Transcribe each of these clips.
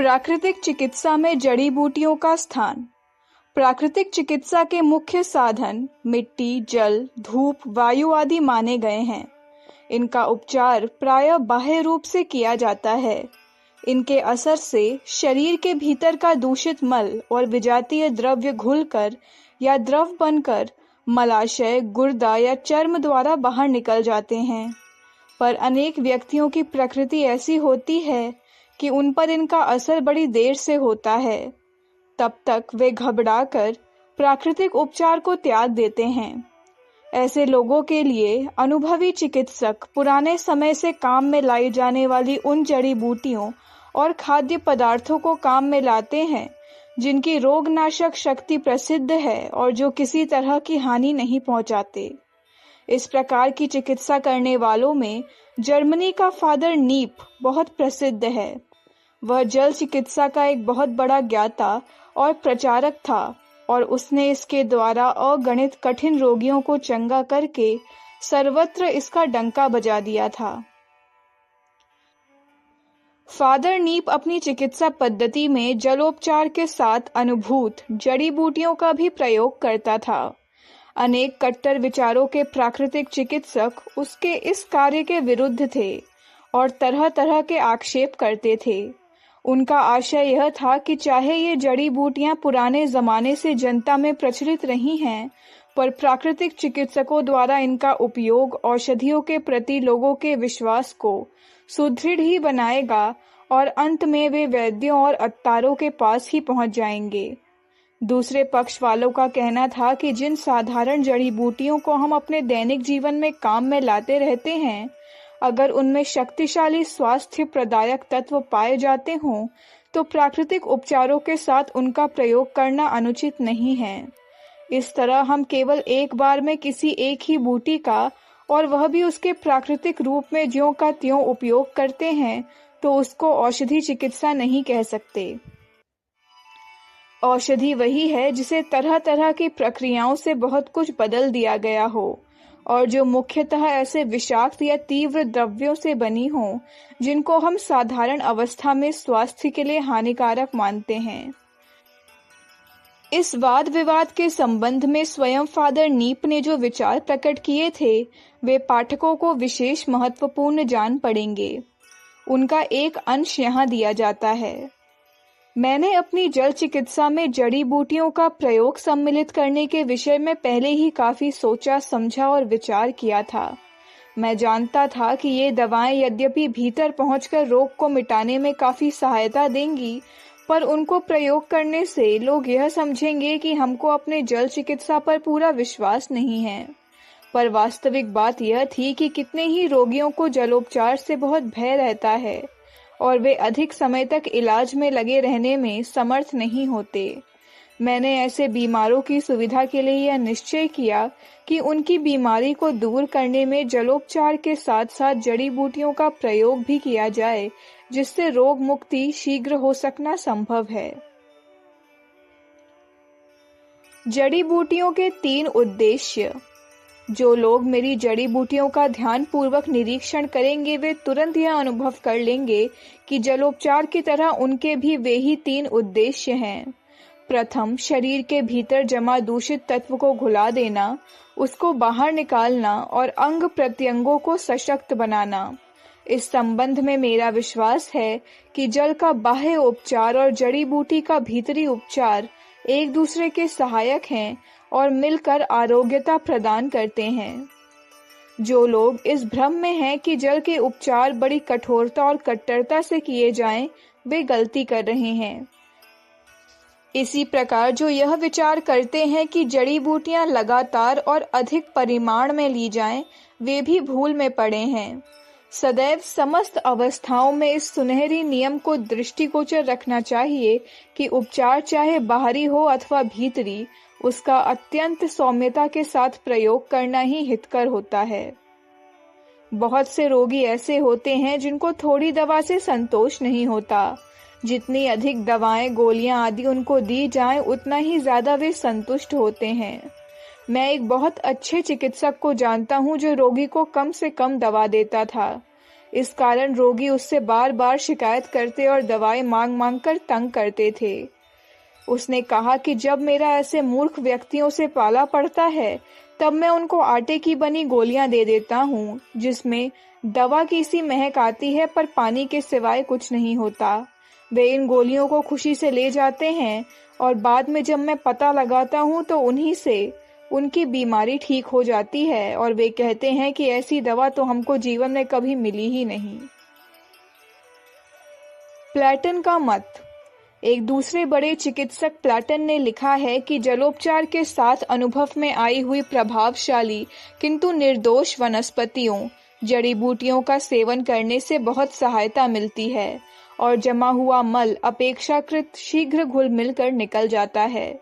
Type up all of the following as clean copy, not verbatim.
प्राकृतिक चिकित्सा में जड़ी बूटियों का स्थान। प्राकृतिक चिकित्सा के मुख्य साधन मिट्टी, जल, धूप, वायु आदि माने गए हैं। इनका उपचार प्रायः बाह्य रूप से किया जाता है। इनके असर से शरीर के भीतर का दूषित मल और विजातीय द्रव्य घुलकर या द्रव बनकर मलाशय, गुर्दा या चर्म द्वारा बाहर निकल जाते हैं। पर अनेक व्यक्तियों की प्रकृति ऐसी होती है कि उन पर इनका असर बड़ी देर से होता है। तब तक वे घबराकर प्राकृतिक उपचार को त्याग देते हैं। ऐसे लोगों के लिए अनुभवी चिकित्सक पुराने समय से काम में लाई जाने वाली उन जड़ी बूटियों और खाद्य पदार्थों को काम में लाते हैं जिनकी रोगनाशक शक्ति प्रसिद्ध है और जो किसी तरह की हानि नहीं पहुंचाते। इस प्रकार की चिकित्सा करने वालों में जर्मनी का फादर नीप बहुत प्रसिद्ध है। वह जल चिकित्सा का एक बहुत बड़ा ज्ञाता और प्रचारक था और उसने इसके द्वारा अगणित कठिन रोगियों को चंगा करके सर्वत्र इसका डंका बजा दिया था। फादर नीप अपनी चिकित्सा पद्धति में जलोपचार के साथ अनुभूत जड़ी बूटियों का भी प्रयोग करता था। अनेक कट्टर विचारों के प्राकृतिक चिकित्सक उसके इस कार्य के विरुद्ध थे और तरह तरह के आक्षेप करते थे। उनका आशय यह था कि चाहे ये जड़ी बूटियां पुराने जमाने से जनता में प्रचलित रही हैं, पर प्राकृतिक चिकित्सकों द्वारा इनका उपयोग औषधियों के प्रति लोगों के विश्वास को सुदृढ़ ही बनाएगा और अंत में वे वैद्यों और अत्तारों के पास ही पहुंच जाएंगे। दूसरे पक्ष वालों का कहना था कि जिन साधारण जड़ी बूटियों को हम अपने दैनिक जीवन में काम में लाते रहते हैं, अगर उनमें शक्तिशाली स्वास्थ्य प्रदायक तत्व पाए जाते हों तो प्राकृतिक उपचारों के साथ उनका प्रयोग करना अनुचित नहीं है। इस तरह हम केवल एक बार में किसी एक ही बूटी का और वह भी उसके प्राकृतिक रूप में ज्यों का त्यों उपयोग करते हैं तो उसको औषधि चिकित्सा नहीं कह सकते। औषधि वही है जिसे तरह तरह की प्रक्रियाओं से बहुत कुछ बदल दिया गया हो और जो मुख्यतः ऐसे विषाक्त या तीव्र द्रव्यों से बनी हो जिनको हम साधारण अवस्था में स्वास्थ्य के लिए हानिकारक मानते हैं। इस वाद विवाद के संबंध में स्वयं फादर नीप ने जो विचार प्रकट किए थे वे पाठकों को विशेष महत्वपूर्ण जान पड़ेंगे। उनका एक अंश यहाँ दिया जाता है। मैंने अपनी जल चिकित्सा में जड़ी बूटियों का प्रयोग सम्मिलित करने के विषय में पहले ही काफी सोचा, समझा और विचार किया था। मैं जानता था कि ये दवाएं यद्यपि भीतर पहुंचकर रोग को मिटाने में काफी सहायता देंगी, पर उनको प्रयोग करने से लोग यह समझेंगे कि हमको अपने जल चिकित्सा पर पूरा विश्वास नहीं है। पर वास्तविक बात यह थी कि कितने ही रोगियों को जलोपचार से बहुत भय रहता है और वे अधिक समय तक इलाज में लगे रहने में समर्थ नहीं होते। मैंने ऐसे बीमारों की सुविधा के लिए यह निश्चय किया कि उनकी बीमारी को दूर करने में जलोपचार के साथ साथ जड़ी बूटियों का प्रयोग भी किया जाए, जिससे रोग मुक्ति शीघ्र हो सकना संभव है। जड़ी बूटियों के 3 उद्देश्य। जो लोग मेरी जड़ी बूटियों का ध्यान पूर्वक निरीक्षण करेंगे वे तुरंत यह अनुभव कर लेंगे कि जलोपचार की तरह उनके भी वे ही 3 उद्देश्य हैं। प्रथम, शरीर के भीतर जमा दूषित तत्व को घुला देना, उसको बाहर निकालना और अंग प्रत्यंगों को सशक्त बनाना। इस संबंध में मेरा विश्वास है कि जल का बाह्य उपचार और जड़ी बूटी का भीतरी उपचार एक दूसरे के सहायक हैं और मिलकर आरोग्यता प्रदान करते हैं। जो लोग इस भ्रम में हैं कि जल के उपचार बड़ी कठोरता और कट्टरता से किए जाएं, वे गलती कर रहे हैं। इसी प्रकार जो यह विचार करते हैं कि जड़ी बूटियां लगातार और अधिक परिमाण में ली जाएं, वे भी भूल में पड़े हैं। सदैव समस्त अवस्थाओं में इस सुनहरी नियम को दृष्टिगोचर रखना चाहिए कि उपचार चाहे बाहरी हो अथवा भीतरी, उसका अत्यंत सौम्यता के साथ प्रयोग करना ही हितकर होता है। बहुत से रोगी ऐसे होते हैं जिनको थोड़ी दवा से संतोष नहीं होता। जितनी अधिक दवाएं, गोलियां आदि उनको दी जाएं, उतना ही ज्यादा वे संतुष्ट होते हैं। मैं एक बहुत अच्छे चिकित्सक को जानता हूं जो रोगी को कम से कम दवा देता था, इस कारण रोगी उससे बार बार शिकायत करते और दवाएं मांग मांग कर तंग करते थे। उसने कहा कि जब मेरा ऐसे मूर्ख व्यक्तियों से पाला पड़ता है तब मैं उनको आटे की बनी गोलियां दे देता हूँ जिसमें दवा की सी महक आती है पर पानी के सिवाय कुछ नहीं होता। वे इन गोलियों को खुशी से ले जाते हैं और बाद में जब मैं पता लगाता हूँ तो उन्हीं से उनकी बीमारी ठीक हो जाती है और वे कहते हैं कि ऐसी दवा तो हमको जीवन में कभी मिली ही नहीं। प्लेटन का मत। एक दूसरे बड़े चिकित्सक प्लेटन ने लिखा है कि जलोपचार के साथ अनुभव में आई हुई प्रभावशाली किंतु निर्दोष वनस्पतियों जड़ी बूटियों का सेवन करने से बहुत सहायता मिलती है और जमा हुआ मल अपेक्षाकृत शीघ्र घुल मिलकर निकल जाता है।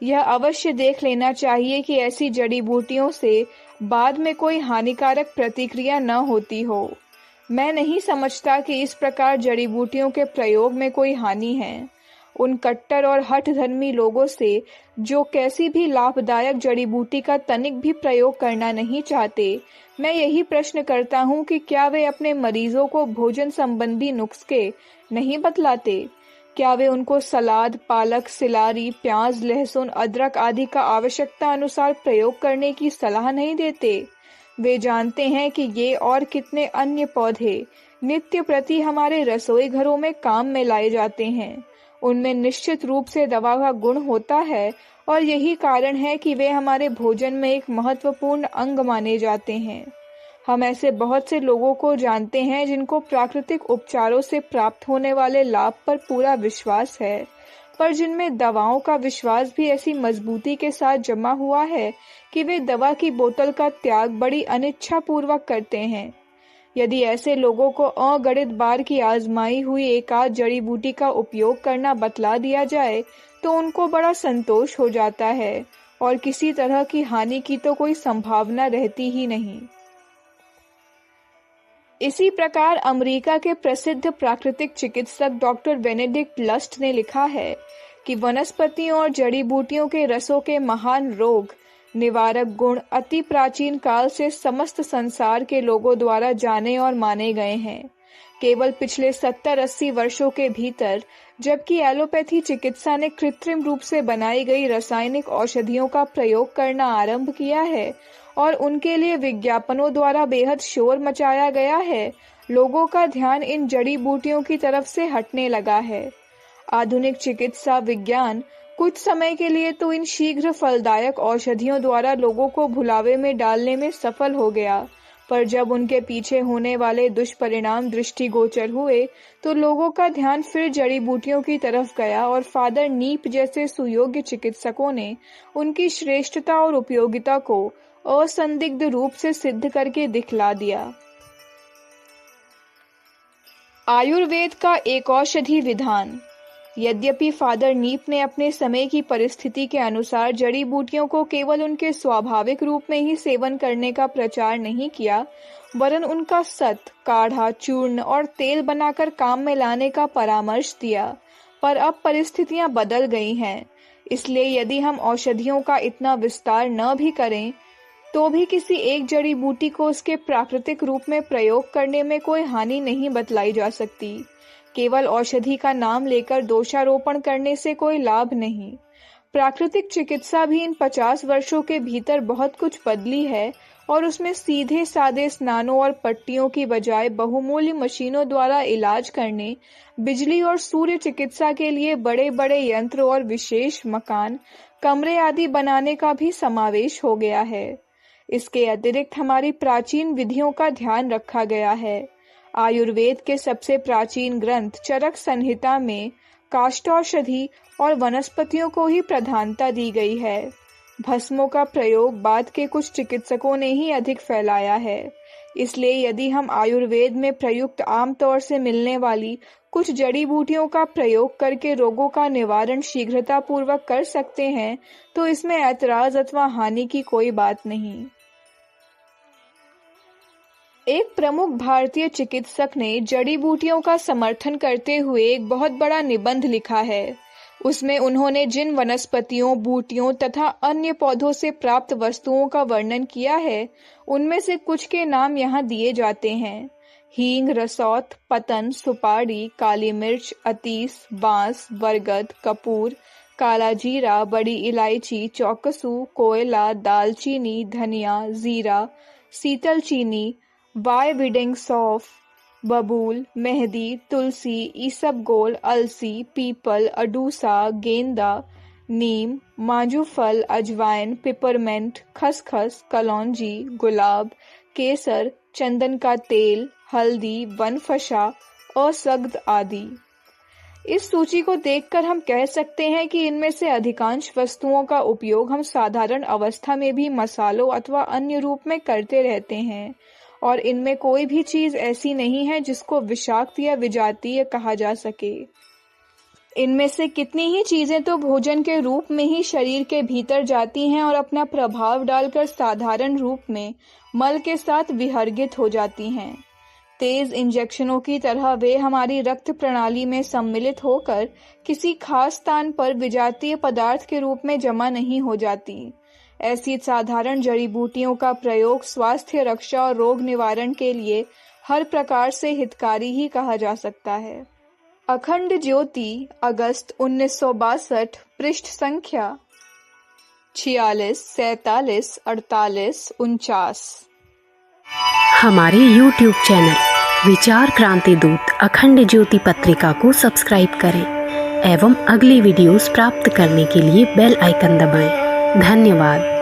यह अवश्य देख लेना चाहिए कि ऐसी जड़ी बूटियों से बाद में कोई हानिकारक प्रतिक्रिया न होती हो। मैं नहीं समझता कि इस प्रकार जड़ी बूटियों के प्रयोग में कोई हानि है। उन कट्टर और हठ धर्मी लोगों से जो कैसी भी लाभदायक जड़ी बूटी का तनिक भी प्रयोग करना नहीं चाहते, मैं यही प्रश्न करता हूँ कि क्या वे अपने मरीजों को भोजन संबंधी नुस्खे नहीं बतलाते? क्या वे उनको सलाद, पालक, सिलारी, प्याज, लहसुन, अदरक आदि का आवश्यकता अनुसार प्रयोग करने की सलाह नहीं देते? वे जानते हैं कि ये और कितने अन्य पौधे नित्य प्रति हमारे रसोई घरों में काम में लाए जाते हैं। उनमें निश्चित रूप से दवा का गुण होता है और यही कारण है कि वे हमारे भोजन में एक महत्वपूर्ण अंग माने जाते हैं। हम ऐसे बहुत से लोगों को जानते हैं जिनको प्राकृतिक उपचारों से प्राप्त होने वाले लाभ पर पूरा विश्वास है, पर जिनमें दवाओं का विश्वास भी ऐसी मजबूती के साथ जमा हुआ है कि वे दवा की बोतल का त्याग बड़ी अनिच्छा पूर्वक करते हैं। यदि ऐसे लोगों को अगणित बार की आजमाई हुई एकाध जड़ी बूटी का उपयोग करना बतला दिया जाए तो उनको बड़ा संतोष हो जाता है और किसी तरह की हानि की तो कोई संभावना रहती ही नहीं। इसी प्रकार अमेरिका के प्रसिद्ध प्राकृतिक चिकित्सक डॉक्टर बेनेडिक्ट लस्ट ने लिखा है कि वनस्पतियों और जड़ी बूटियों के रसों के महान रोग निवारक गुण अति प्राचीन काल से समस्त संसार के लोगों द्वारा जाने और माने गए हैं। केवल पिछले 70-80 वर्षों के भीतर जबकि एलोपैथी चिकित्सा ने कृत्रिम रूप से बनाई गई रासायनिक औषधियों का प्रयोग करना आरंभ किया है और उनके लिए विज्ञापनों द्वारा बेहद शोर मचाया गया है, लोगों का ध्यान इन जड़ी बूटियों की तरफ से हटने लगा है। आधुनिक चिकित्सा विज्ञान कुछ समय के लिए तो इन शीघ्र फलदायक औषधियों द्वारा लोगों को भुलावे में डालने में सफल हो गया, पर जब उनके पीछे होने वाले दुष्परिणाम दृष्टिगोचर हुए तो लोगों का ध्यान फिर जड़ी बूटियों की तरफ गया और फादर नीप जैसे सुयोग्य चिकित्सकों ने उनकी श्रेष्ठता और उपयोगिता को असंदिग्ध रूप से सिद्ध करके दिखला दिया। आयुर्वेद का एक औषधि विधान। यद्यपि फादर नीप ने अपने समय की परिस्थिति के अनुसार जड़ी बूटियों को केवल उनके स्वाभाविक रूप में ही सेवन करने का प्रचार नहीं किया, वरन उनका सत, काढ़ा, चूर्ण और तेल बनाकर काम में लाने का परामर्श दिया, पर अब परिस्थितियां बदल गई हैं। इसलिए यदि हम औषधियों का इतना विस्तार न भी करें तो भी किसी एक जड़ी बूटी को उसके प्राकृतिक रूप में प्रयोग करने में कोई हानि नहीं बतलाई जा सकती। केवल औषधि का नाम लेकर दोषारोपण करने से कोई लाभ नहीं। प्राकृतिक चिकित्सा भी इन 50 वर्षों के भीतर बहुत कुछ बदली है और उसमें सीधे सादे स्नानों और पट्टियों की बजाय बहुमूल्य मशीनों द्वारा इलाज करने, बिजली और सूर्य चिकित्सा के लिए बड़े बड़े यंत्र और विशेष मकान, कमरे आदि बनाने का भी समावेश हो गया है। इसके अतिरिक्त हमारी प्राचीन विधियों का ध्यान रखा गया है। आयुर्वेद के सबसे प्राचीन ग्रंथ चरक संहिता में काष्ठौषधि और वनस्पतियों को ही प्रधानता दी गई है। भस्मों का प्रयोग बाद के कुछ चिकित्सकों ने ही अधिक फैलाया है। इसलिए यदि हम आयुर्वेद में प्रयुक्त आमतौर से मिलने वाली कुछ जड़ी बूटियों का प्रयोग करके रोगों का निवारण शीघ्रता पूर्वक कर सकते हैं तो इसमें ऐतराज अथवा हानि की कोई बात नहीं। एक प्रमुख भारतीय चिकित्सक ने जड़ी बूटियों का समर्थन करते हुए एक बहुत बड़ा निबंध लिखा है। उसमें उन्होंने जिन वनस्पतियों, बूटियों तथा अन्य पौधों से प्राप्त वस्तुओं का वर्णन किया है, उनमें से कुछ के नाम यहाँ दिए जाते हैं। हींग, रसौत, पतन, सुपारी, काली मिर्च, अतीस, बांस, बरगद, कपूर, काला जीरा, बड़ी इलायची, चौकसू, कोयला, दालचीनी, धनिया, जीरा, सीतल चीनी, वाई विडिंग सौंफ, बबूल, मेहंदी, तुलसी, ईसबगोल, अलसी, पीपल, अडूसा, गेंदा, नीम, मांजूफल, अजवाइन, पिपरमेंट, खसखस, कलौंजी, गुलाब, केसर, चंदन का तेल, हल्दी, वनफशा और सग्ध आदि। इस सूची को देखकर हम कह सकते हैं कि इनमें से अधिकांश वस्तुओं का उपयोग हम साधारण अवस्था में भी मसालों अथवा अन्य रूप में करते रहते हैं और इनमें कोई भी चीज ऐसी नहीं है जिसको विषाक्त या विजातीय कहा जा सके। इनमें से कितनी ही चीजें तो भोजन के रूप में ही शरीर के भीतर जाती हैं और अपना प्रभाव डालकर साधारण रूप में मल के साथ विहर्गित हो जाती हैं। तेज इंजेक्शनों की तरह वे हमारी रक्त प्रणाली में सम्मिलित होकर किसी खास स्थान पर विजातीय पदार्थ के रूप में जमा नहीं हो जाती। ऐसी साधारण जड़ी बूटियों का प्रयोग स्वास्थ्य रक्षा और रोग निवारण के लिए हर प्रकार से हितकारी ही कहा जा सकता है। अखंड ज्योति, अगस्त 1962, पृष्ठ संख्या 46, 47, 48, 49। हमारे YouTube चैनल विचार क्रांति दूत अखंड ज्योति पत्रिका को सब्सक्राइब करें एवं अगली वीडियोस प्राप्त करने के लिए बेल आइकन दबाएं। धन्यवाद।